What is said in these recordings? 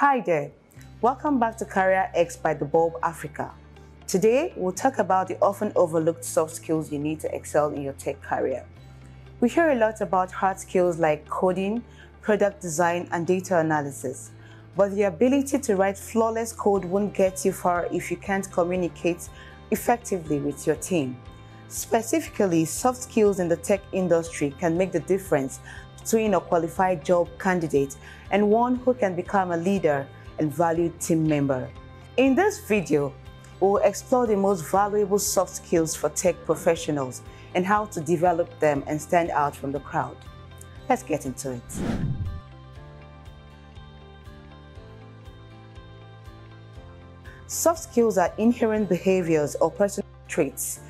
Hi there, welcome back to CareerX by the Bulb Africa. Today, we'll talk about the often overlooked soft skills you need to excel in your tech career. We hear a lot about hard skills like coding, product design, and data analysis, but the ability to write flawless code won't get you far if you can't communicate effectively with your team. Specifically, soft skills in the tech industry can make the difference between a qualified job candidate and one who can become a leader and valued team member. In this video, we'll explore the most valuable soft skills for tech professionals and how to develop them and stand out from the crowd. Let's get into it. Soft skills are inherent behaviors or personal traits.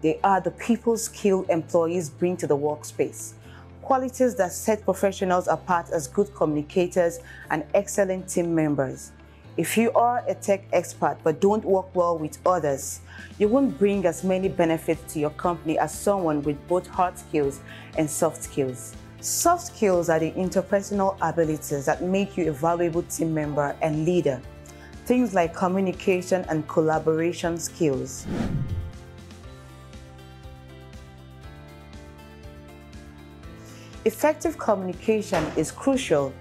They are the people skill employees bring to the workspace. Qualities that set professionals apart as good communicators and excellent team members. If you are a tech expert but don't work well with others, you won't bring as many benefits to your company as someone with both hard skills and soft skills. Soft skills are the interpersonal abilities that make you a valuable team member and leader. Things like communication and collaboration skills. Effective communication is crucial.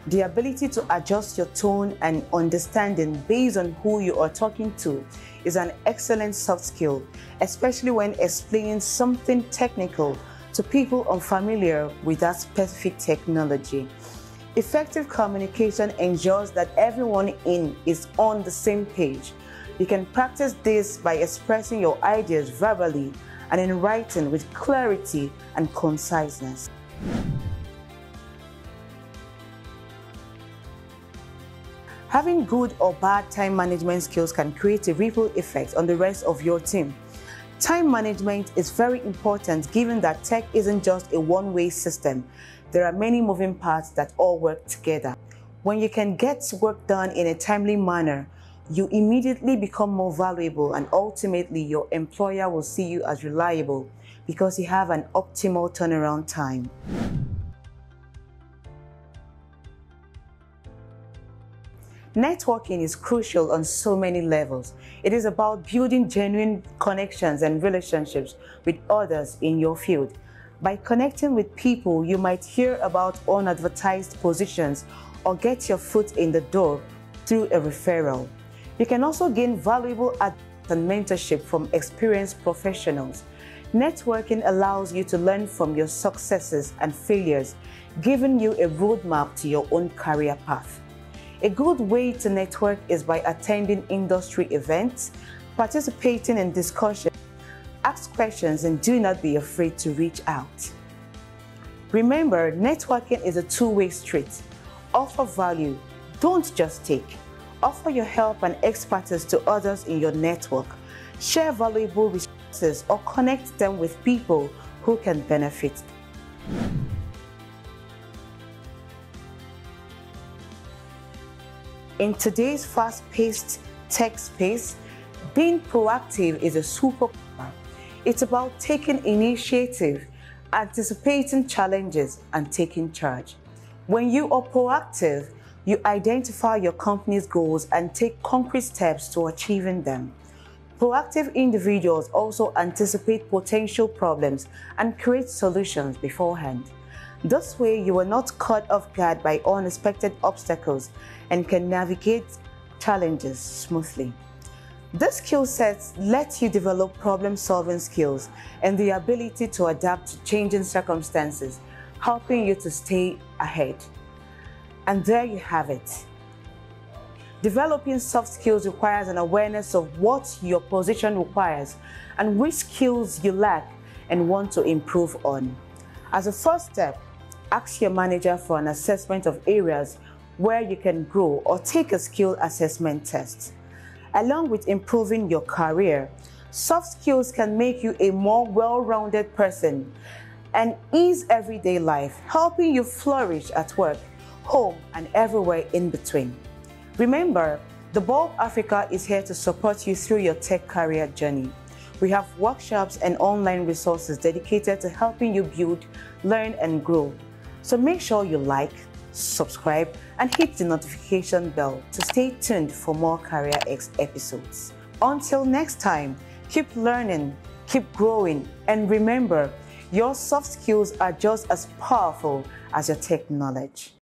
The ability to adjust your tone and understanding based on who you are talking to is an excellent soft skill, especially when explaining something technical to people unfamiliar with that specific technology. Effective communication ensures that everyone is on the same page. You can practice this by expressing your ideas verbally and in writing with clarity and conciseness. Having good or bad time management skills can create a ripple effect on the rest of your team. Time management is very important given that tech isn't just a one-way system. There are many moving parts that all work together. When you can get work done in a timely manner, you immediately become more valuable and ultimately your employer will see you as reliable because you have an optimal turnaround time. Networking is crucial on so many levels. It is about building genuine connections and relationships with others in your field. By connecting with people, you might hear about unadvertised positions or get your foot in the door through a referral. You can also gain valuable advice and mentorship from experienced professionals. Networking allows you to learn from your successes and failures, giving you a roadmap to your own career path. A good way to network is by attending industry events, participating in discussions, ask questions, and do not be afraid to reach out. Remember, networking is a two-way street. Offer value, don't just take. Offer your help and expertise to others in your network. Share valuable resources or connect them with people who can benefit. In today's fast-paced tech space, being proactive is a superpower. It's about taking initiative, anticipating challenges, and taking charge. When you are proactive, you identify your company's goals and take concrete steps to achieving them. Proactive individuals also anticipate potential problems and create solutions beforehand. This way, you are not caught off guard by unexpected obstacles and can navigate challenges smoothly. This skill set lets you develop problem-solving skills and the ability to adapt to changing circumstances, helping you to stay ahead. And there you have it. Developing soft skills requires an awareness of what your position requires and which skills you lack and want to improve on. As a first step, ask your manager for an assessment of areas where you can grow or take a skill assessment test. Along with improving your career, soft skills can make you a more well-rounded person and ease everyday life, helping you flourish at work, home, and everywhere in between. Remember, the Bulb Africa is here to support you through your tech career journey. We have workshops and online resources dedicated to helping you build, learn, and grow. So make sure you like, subscribe, and hit the notification bell to stay tuned for more CareerX episodes. Until next time, keep learning, keep growing, and remember, your soft skills are just as powerful as your tech knowledge.